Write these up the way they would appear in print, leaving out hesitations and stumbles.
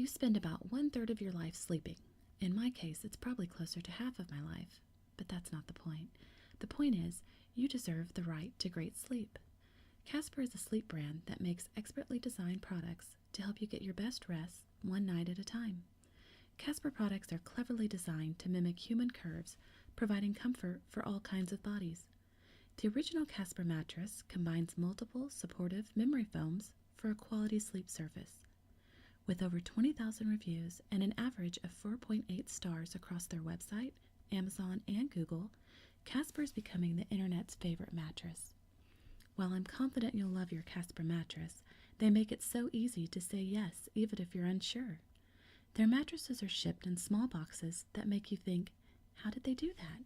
You spend about 1/3 of your life sleeping. In my case, it's probably closer to half of my life. But that's not the point. The point is, you deserve the right to great sleep. Casper is a sleep brand that makes expertly designed products to help you get your best rest one night at a time. Casper products are cleverly designed to mimic human curves, providing comfort for all kinds of bodies. The original Casper mattress combines multiple supportive memory foams for a quality sleep surface. With over 20,000 reviews and an average of 4.8 stars across their website, Amazon, and Google, Casper is becoming the internet's favorite mattress. While I'm confident you'll love your Casper mattress, they make it so easy to say yes even if you're unsure. Their mattresses are shipped in small boxes that make you think, how did they do that?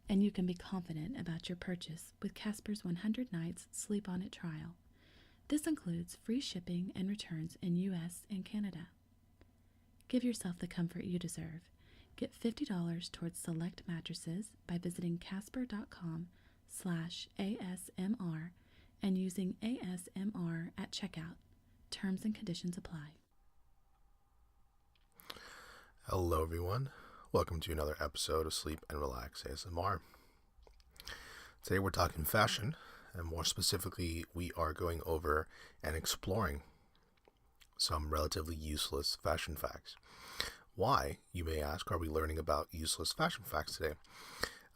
And you can be confident about your purchase with Casper's 100 Nights Sleep On It trial. This includes free shipping and returns in US and Canada. Give yourself the comfort you deserve. Get $50 towards select mattresses by visiting casper.com/ASMR and using ASMR at checkout. Terms and conditions apply. Hello everyone, welcome to another episode of Sleep and Relax ASMR. Today we're talking fashion, and more specifically we are going over and exploring some relatively useless fashion facts. Why, you may ask, are we learning about useless fashion facts today?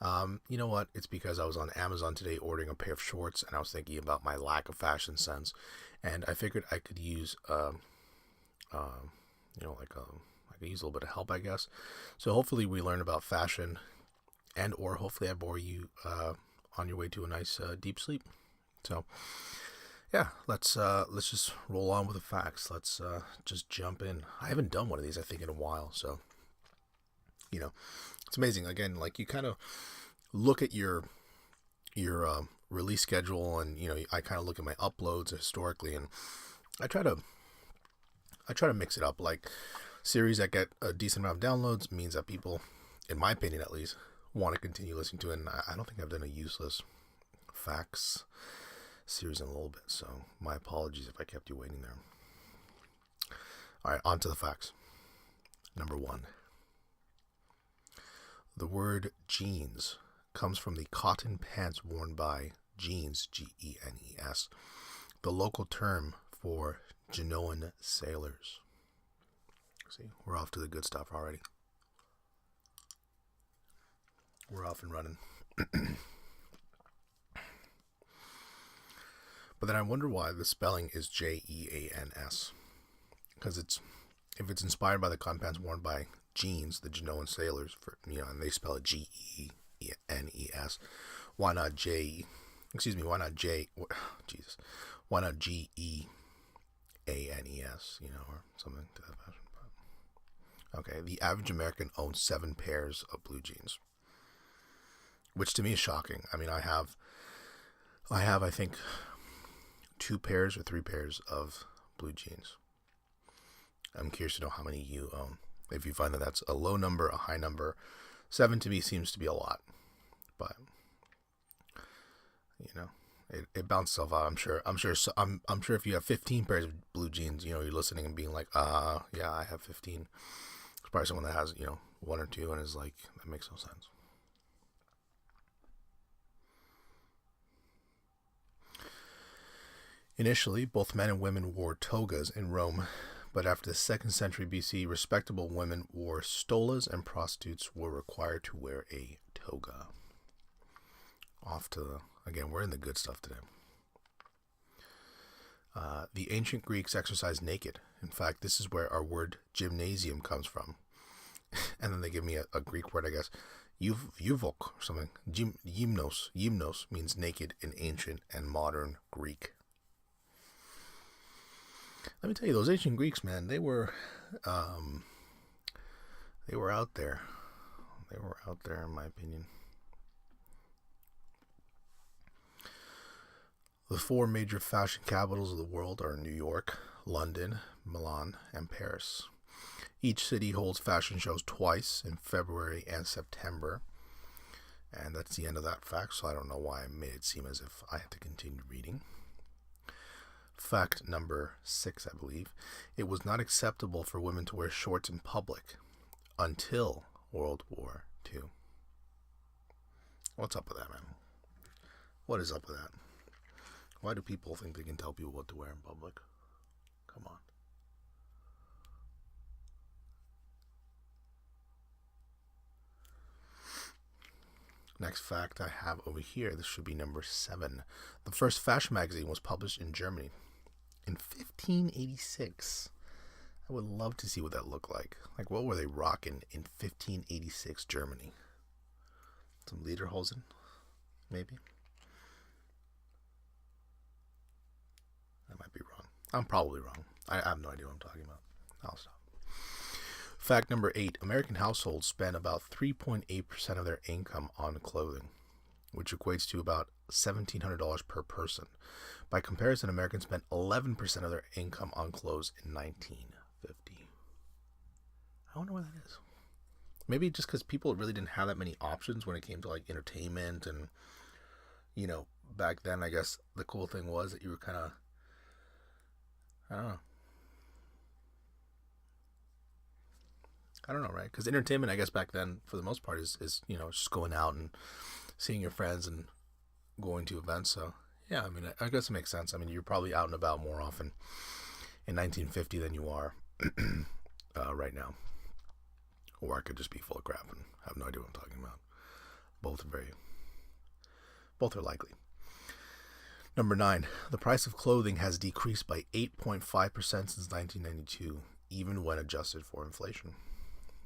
You know what, it's because I was on Amazon today ordering a pair of shorts and I was thinking about my lack of fashion sense, and I figured I could use I could use a little bit of help, I guess. So hopefully we learn about fashion, and or hopefully I bore you on your way to a nice deep sleep. So yeah, let's just roll on with the facts. Let's just jump in. I haven't done one of these, I think, in a while, so it's amazing. Again, like, you kind of look at your release schedule, and I kind of look at my uploads historically, and I try to mix it up. Like, series that get a decent amount of downloads means that people, in my opinion at least, want to continue listening to it. And I don't think I've done a useless facts series in a little bit, so my apologies if I kept you waiting there. All right, on to the facts. Number 1. The word jeans comes from the cotton pants worn by jeans, G-E-N-E-S, the local term for Genoan sailors. See, we're off to the good stuff already. We're off and running. But then I wonder why the spelling is J-E-A-N-S. Because if it's inspired by the cotton pants worn by jeans, the Genoan sailors, and they spell it G-E-N-E-S, why not why not G-E-A-N-E-S, or something to that fashion. Okay, the average American owns 7 pairs of blue jeans, which to me is shocking. I mean, I have, I think, 2 pairs or 3 pairs of blue jeans. I'm curious to know how many you own. If you find that that's a low number, a high number, 7 to me seems to be a lot, but it bounces itself out. I'm sure if you have 15 pairs of blue jeans, you're listening and being like, yeah, I have 15. It's probably someone that has 1 or 2 and is like, that makes no sense. Initially, both men and women wore togas in Rome, but after the 2nd century BC, respectable women wore stolas and prostitutes were required to wear a toga. Again, we're in the good stuff today. The ancient Greeks exercised naked. In fact, this is where our word gymnasium comes from. And then they give me a Greek word, I guess, euvok or something. Gymnos means naked in ancient and modern Greek. Let me tell you, those ancient Greeks, man, they were out there. They were out there, in my opinion. The 4 major fashion capitals of the world are New York, London, Milan, and Paris. Each city holds fashion shows twice, in February and September. And that's the end of that fact, so I don't know why I made it seem as if I have to continue reading. Fact number 6, I believe. It was not acceptable for women to wear shorts in public until World War II. What's up with that, man? What is up with that? Why do people think they can tell people what to wear in public? Come on. Next fact I have over here, this should be number 7. The first fashion magazine was published in Germany in 1586. I would love to see what that looked like. Like, what were they rocking in 1586 Germany? Some lederhosen, maybe? I might be wrong. I'm probably wrong. I have no idea what I'm talking about. I'll stop. Fact number 8. American households spend about 3.8% of their income on clothing, which equates to about $1,700 per person. By comparison, Americans spent 11% of their income on clothes in 1950. I wonder why that is. Maybe just because people really didn't have that many options when it came to like entertainment and, you know, back then I guess the cool thing was that you were kind of, I don't know, right? Because entertainment, I guess, back then, for the most part, is you know, just going out and seeing your friends and going to events. So, yeah, I mean, I guess it makes sense. I mean, you're probably out and about more often in 1950 than you are right now. Or I could just be full of crap and have no idea what I'm talking about. Both are likely. Number 9, the price of clothing has decreased by 8.5% since 1992, even when adjusted for inflation.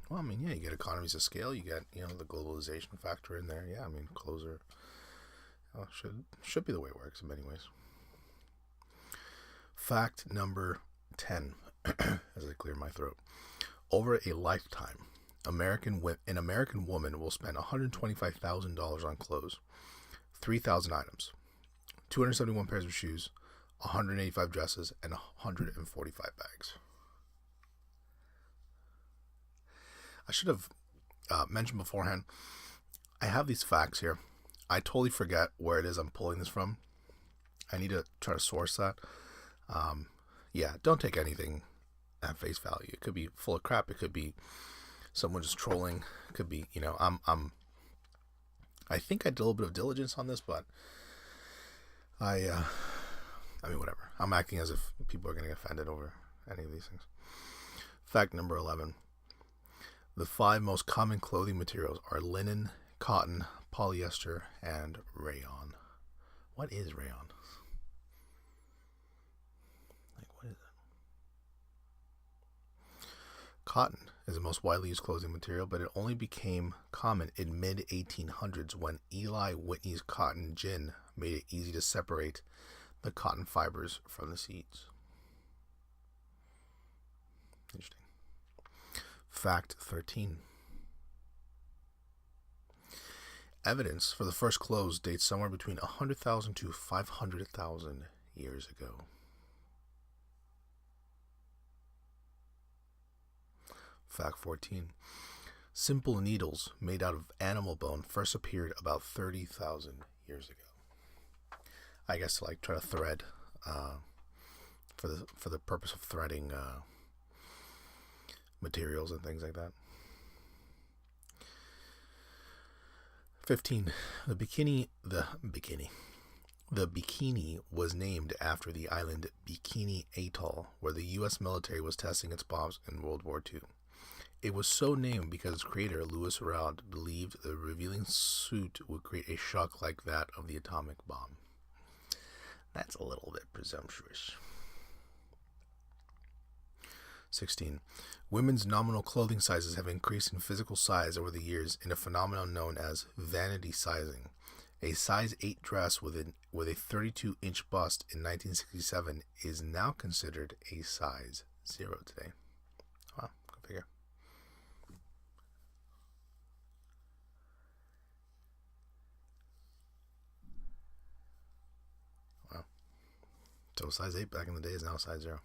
Well, I mean, yeah, you get economies of scale, you get, you know, the globalization factor in there. Yeah, I mean, clothes are, should be the way it works in many ways. Fact number 10, as I clear my throat. Over a lifetime, an American woman will spend $125,000 on clothes, 3,000 items, 271 pairs of shoes, 185 dresses, and 145 bags. I should have mentioned beforehand, I have these facts here. I totally forget where it is I'm pulling this from. I need to try to source that. Yeah, don't take anything at face value. It could be full of crap. It could be someone just trolling. It could be, you know, I think I did a little bit of diligence on this, but I mean, whatever. I'm acting as if people are going to get offended over any of these things. Fact number 11. The 5 most common clothing materials are linen, cotton, polyester, and rayon. What is rayon? Like, what is it? Cotton is the most widely used clothing material, but it only became common in mid-1800s when Eli Whitney's cotton gin made it easy to separate the cotton fibers from the seeds. Interesting. Fact 13. Evidence for the first clothes dates somewhere between 100,000 to 500,000 years ago. Fact 14. Simple needles made out of animal bone first appeared about 30,000 years ago. I guess to like try to thread for the purpose of threading materials and things like that. 15. The Bikini was named after the island Bikini Atoll, where the U.S. military was testing its bombs in World War II. It was so named because its creator, Louis Raud, believed the revealing suit would create a shock like that of the atomic bomb. That's a little bit presumptuous. 16. Women's nominal clothing sizes have increased in physical size over the years in a phenomenon known as vanity sizing. A size 8 dress with a 32-inch bust in 1967 is now considered a size 0 today. Wow, go figure. Wow. So size 8 back in the day is now size 0.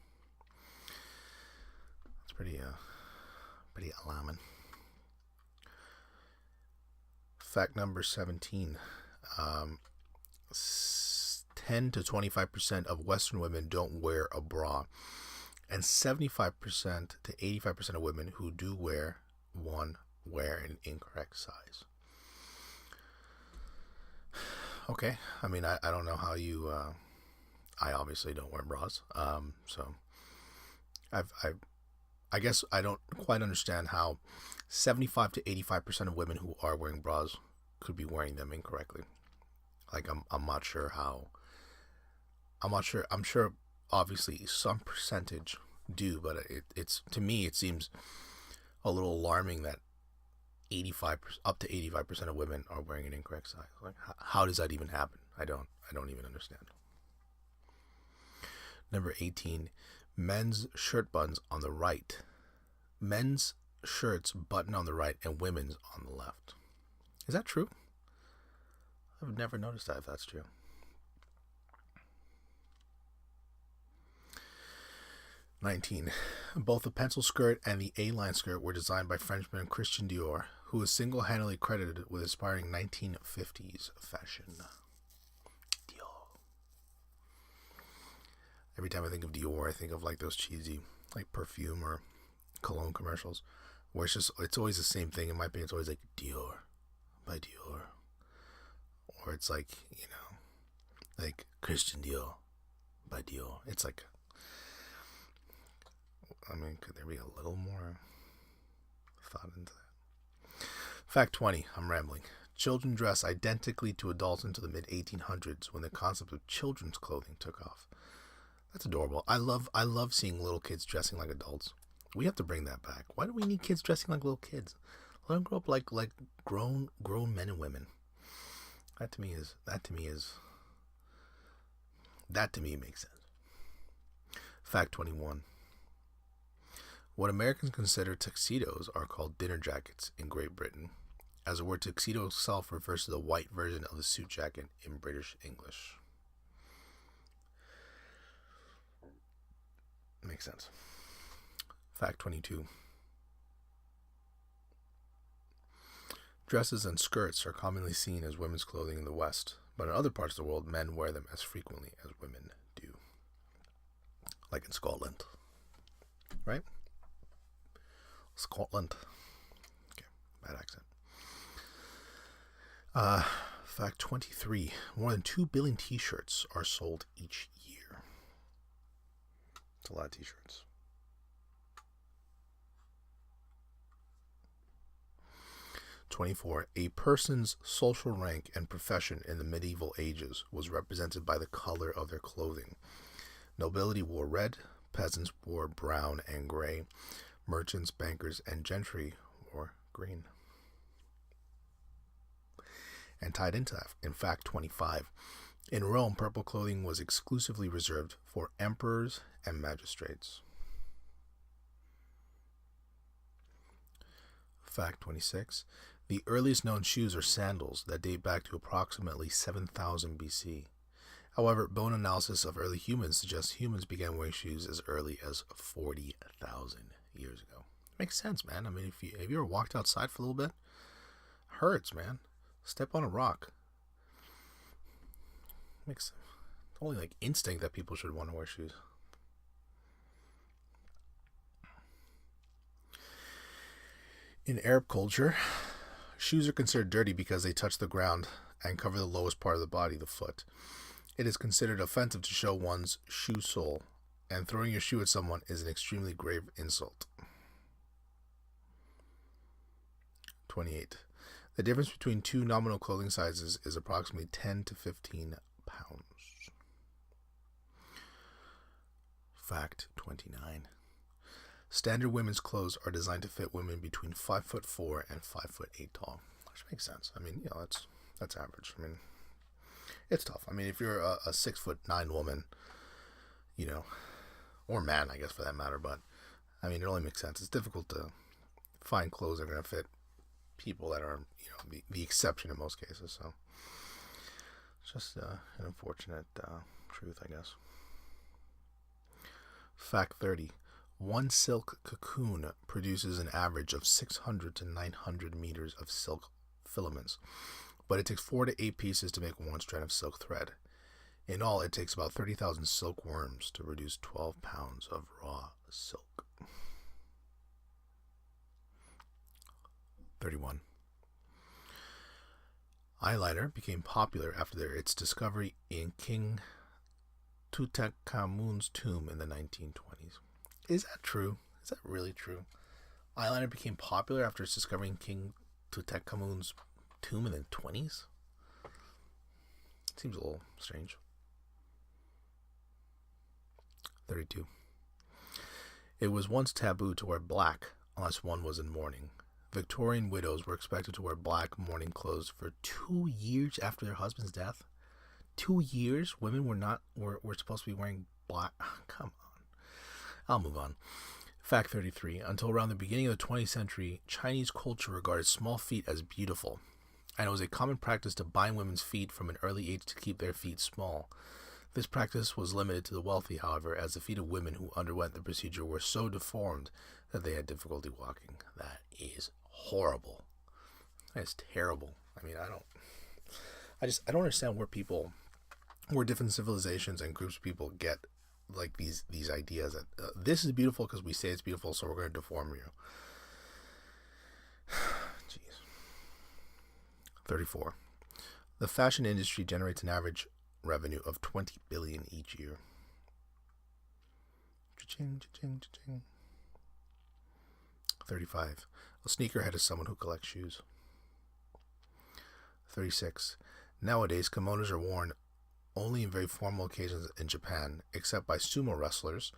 Pretty alarming. Fact number 17. 10 10 to 25% of Western women don't wear a bra, and 75% to 85% of women who do wear one wear an incorrect size. Okay, I mean, I don't know how you, I obviously don't wear bras, so I guess I don't quite understand how 75 to 85% of women who are wearing bras could be wearing them incorrectly. Like, I'm not sure how, I'm sure obviously some percentage do, but it's, to me, it seems a little alarming that 85 up to 85% of women are wearing an incorrect size. Like, how does that even happen? I don't even understand. Number 18, men's shirt buttons on the right. Men's shirts button on the right and women's on the left. Is that true? I've never noticed that, if that's true. '19. Both the pencil skirt and the A-line skirt were designed by Frenchman Christian Dior, who is single-handedly credited with inspiring 1950s fashion. Dior. Every time I think of Dior, I think of like those cheesy, like perfume or cologne commercials, where it's always the same thing. In my opinion, it's always like Dior by Dior, or it's like, like Christian Dior by Dior. It's like, I mean, could there be a little more thought into that? Fact 20, I'm rambling. Children dress identically to adults into the mid-1800s when the concept of children's clothing took off. That's adorable. I love seeing little kids dressing like adults. We have to bring that back. Why do we need kids dressing like little kids? Let them grow up like grown men and women. That to me makes sense. Fact 21. What Americans consider tuxedos are called dinner jackets in Great Britain, as the word tuxedo itself refers to the white version of the suit jacket in British English. Makes sense. Fact 22. Dresses and skirts are commonly seen as women's clothing in the West, but in other parts of the world, men wear them as frequently as women do. Like in Scotland. Right? Scotland. Okay, bad accent. Fact 23. More than 2 billion t-shirts are sold each year. It's a lot of t-shirts. 24. A person's social rank and profession in the medieval ages was represented by the color of their clothing. Nobility wore red, peasants wore brown and gray, merchants, bankers, and gentry wore green. And tied into that, in fact 25, in Rome, purple clothing was exclusively reserved for emperors and magistrates. Fact 26, the earliest known shoes are sandals that date back to approximately 7000 BC. However, bone analysis of early humans suggests humans began wearing shoes as early as 40,000 years ago. Makes sense, man. I mean, have you ever walked outside for a little bit? Hurts, man. Step on a rock. Makes only like instinct that people should want to wear shoes. In Arab culture, shoes are considered dirty because they touch the ground and cover the lowest part of the body, the foot. It is considered offensive to show one's shoe sole, and throwing your shoe at someone is an extremely grave insult. 28. The difference between two nominal clothing sizes is approximately 10 to 15 pounds. Fact 29. Standard women's clothes are designed to fit women between 5'4" and 5'8" tall, which makes sense. I mean, that's average. I mean, it's tough. I mean, if you're a 6'9" woman, or man, I guess for that matter, but I mean, it only makes sense. It's difficult to find clothes that are going to fit people that are, the exception in most cases. So it's just an unfortunate truth, I guess. Fact 30. One silk cocoon produces an average of 600 to 900 meters of silk filaments, but it takes 4 to 8 pieces to make one strand of silk thread. In all, it takes about 30,000 silkworms to produce 12 pounds of raw silk. 31. Eyeliner became popular after its discovery in King Tutankhamun's tomb in the 1920s. Is that true? Is that really true? Eyeliner became popular after its discovery in King Tutankhamun's tomb in the 20s? Seems a little strange. 32. It was once taboo to wear black unless one was in mourning. Victorian widows were expected to wear black mourning clothes for 2 years after their husband's death. 2 years? Women were supposed to be wearing black. Come on. I'll move on. Fact 33. Until around the beginning of the 20th century, Chinese culture regarded small feet as beautiful, and it was a common practice to bind women's feet from an early age to keep their feet small. This practice was limited to the wealthy, however, as the feet of women who underwent the procedure were so deformed that they had difficulty walking. That is horrible. That is terrible. I mean, I don't understand where different civilizations and groups of people get like these ideas that this is beautiful because we say it's beautiful, so we're going to deform you. Jeez. 34. The fashion industry generates an average revenue of $20 billion each year. Cha-ching, cha-ching, cha-ching. 35. A sneakerhead is someone who collects shoes. 36. Nowadays, kimonos are worn only in very formal occasions in Japan, except by sumo wrestlers,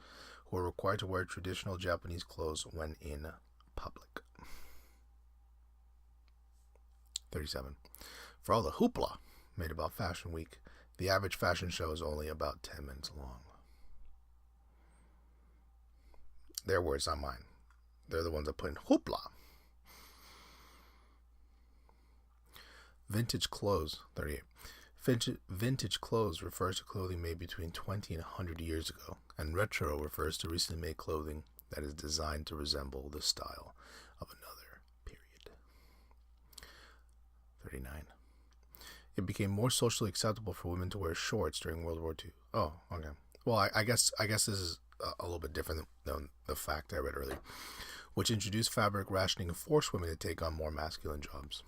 who are required to wear traditional Japanese clothes when in public. 37. For all the hoopla made about Fashion Week, the average fashion show is only about 10 minutes long. Their words, not mine. They're the ones that put in hoopla. Vintage clothes, 38. Vintage clothes refers to clothing made between 20 and 100 years ago, and retro refers to recently made clothing that is designed to resemble the style of another period. 39. It became more socially acceptable for women to wear shorts during World War II. Oh, okay. Well, I guess this is a little bit different than the fact I read earlier, which introduced fabric rationing and forced women to take on more masculine jobs.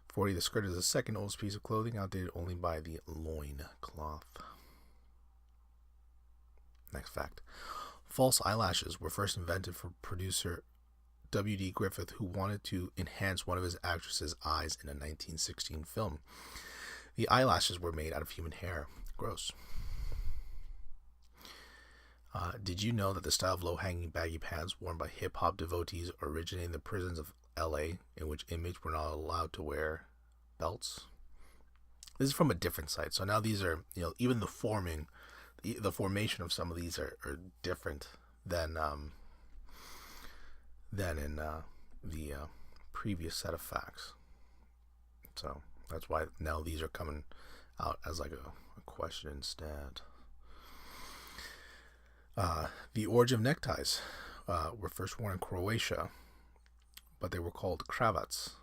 40. The skirt is the second oldest piece of clothing, outdated only by the loin cloth. Next fact. False eyelashes were first invented for producer W.D. Griffith, who wanted to enhance one of his actress's eyes in a 1916 film. The eyelashes were made out of human hair. Gross. Did you know that the style of low-hanging baggy pants worn by hip-hop devotees originated in the prisons of L.A., in which inmates were not allowed to wear belts? This is from a different site. So now these are, even the formation of some of these are different than in the previous set of facts. So that's why now these are coming out as like a question instead. The origin of neckties were first worn in Croatia, but they were called cravats.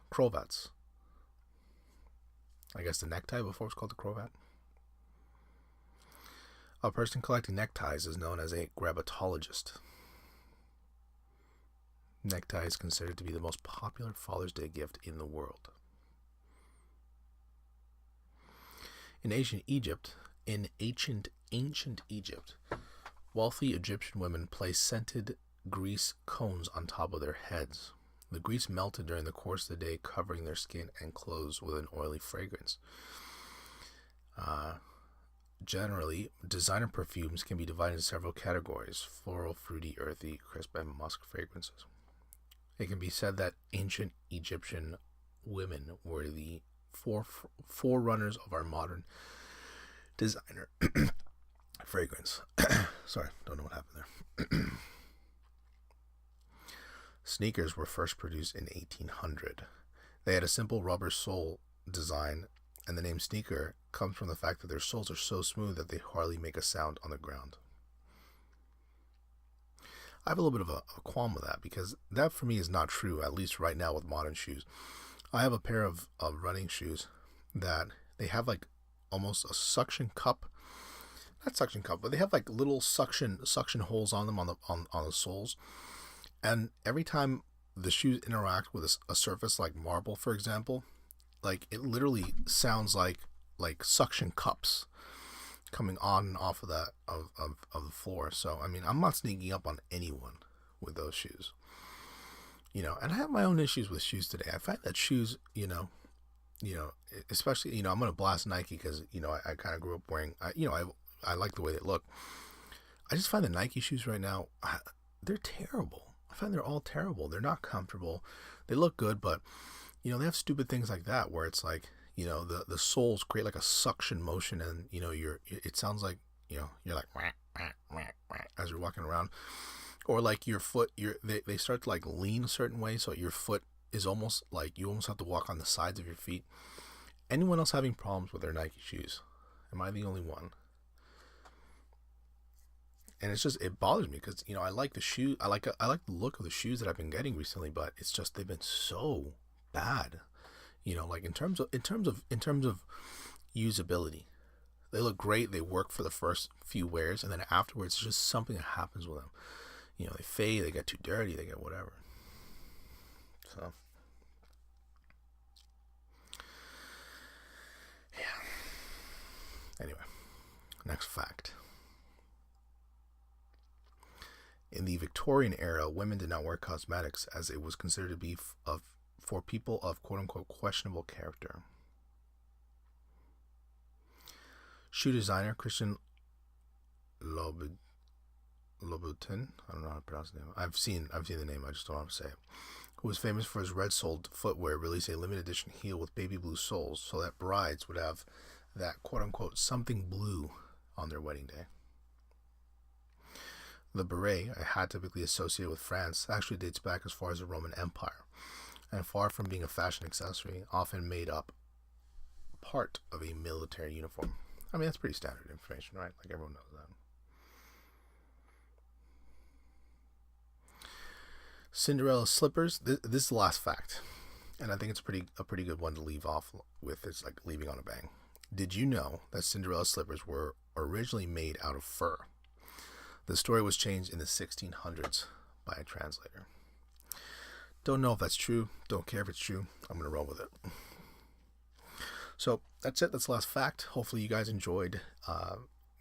I guess the necktie before was called the cravat. A person collecting neckties is known as a gravatologist. Necktie is considered to be the most popular Father's Day gift in the world. In ancient Egypt, wealthy Egyptian women placed scented grease cones on top of their heads. The grease melted during the course of the day, covering their skin and clothes with an oily fragrance. Generally, designer perfumes can be divided into several categories: floral, fruity, earthy, crisp, and musk fragrances. It can be said that ancient Egyptian women were the forerunners of our modern designer fragrance. Sorry, don't know what happened there. Sneakers were first produced in 1800. They had a simple rubber sole design, and the name sneaker comes from the fact that their soles are so smooth that they hardly make a sound on the ground. I have a little bit of a qualm with that, because that for me is not true, at least right now with modern shoes. I have a pair of running shoes that they have like almost a suction cup, not suction cup, but they have like little suction holes on them on the soles, and every time the shoes interact with a surface like marble, for example, like it literally sounds like suction cups coming on and off of that of the floor. So I mean, I'm not sneaking up on anyone with those shoes, and I have my own issues with shoes today. I find that shoes, especially, I'm gonna blast Nike because I kind of grew up wearing, I like the way they look. I just find the Nike shoes right now, they're terrible. I find they're all terrible. They're not comfortable. They look good, but they have stupid things like that where it's like, the soles create like a suction motion, and it sounds like, you're like wah, wah, wah, wah, as you're walking around, or like your foot, they start to like lean a certain way, so your foot is almost like you almost have to walk on the sides of your feet. Anyone else having problems with their Nike shoes? Am I the only one? And it bothers me because I like the shoe, I like the look of the shoes that I've been getting recently, but it's just they've been so bad. Like in terms of usability, they look great. They work for the first few wears, and then afterwards, it's just something that happens with them. They fade, they get too dirty, they get whatever. So, yeah. Anyway, next fact. In the Victorian era, women did not wear cosmetics as it was considered to be for people of quote-unquote questionable character. Shoe designer Christian Louboutin, I don't know how to pronounce the name. I've seen the name, I just don't know how to say it. Who was famous for his red-soled footwear, released a limited edition heel with baby blue soles so that brides would have that quote-unquote something blue on their wedding day. The beret, a hat typically associated with France, actually dates back as far as the Roman Empire, and far from being a fashion accessory, often made up part of a military uniform. I mean, that's pretty standard information, right? Like everyone knows that. Cinderella slippers. This is the last fact, and I think it's a pretty good one to leave off with. It's like leaving on a bang. Did you know that Cinderella slippers were originally made out of fur? The story was changed in the 1600s by a translator. Don't know if that's true. Don't care if it's true. I'm going to roll with it. So that's it. That's the last fact. Hopefully you guys enjoyed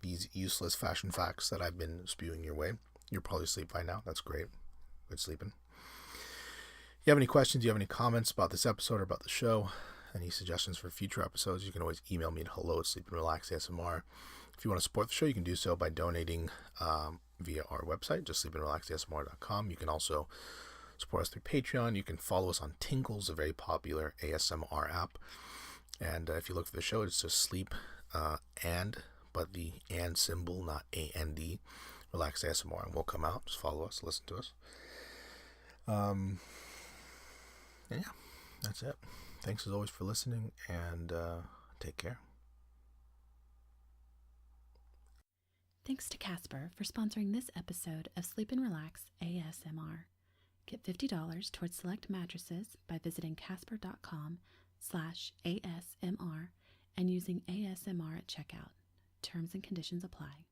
these useless fashion facts that I've been spewing your way. You're probably asleep by now. That's great. Good sleeping. If you have any questions, you have any comments about this episode or about the show, any suggestions for future episodes, you can always email me at hello@sleepandrelaxasmr. If you want to support the show, you can do so by donating via our website, just sleepandrelaxasmr.com. You can also support us through Patreon. You can follow us on Tinkles, a very popular ASMR app. And if you look for the show, it's just sleep but the and symbol, not A-N-D, Relax ASMR, and we'll come out. Just follow us, listen to us. And yeah, that's it. Thanks as always for listening, and take care. Thanks to Casper for sponsoring this episode of Sleep and Relax ASMR. Get $50 towards select mattresses by visiting casper.com/ASMR and using ASMR at checkout. Terms and conditions apply.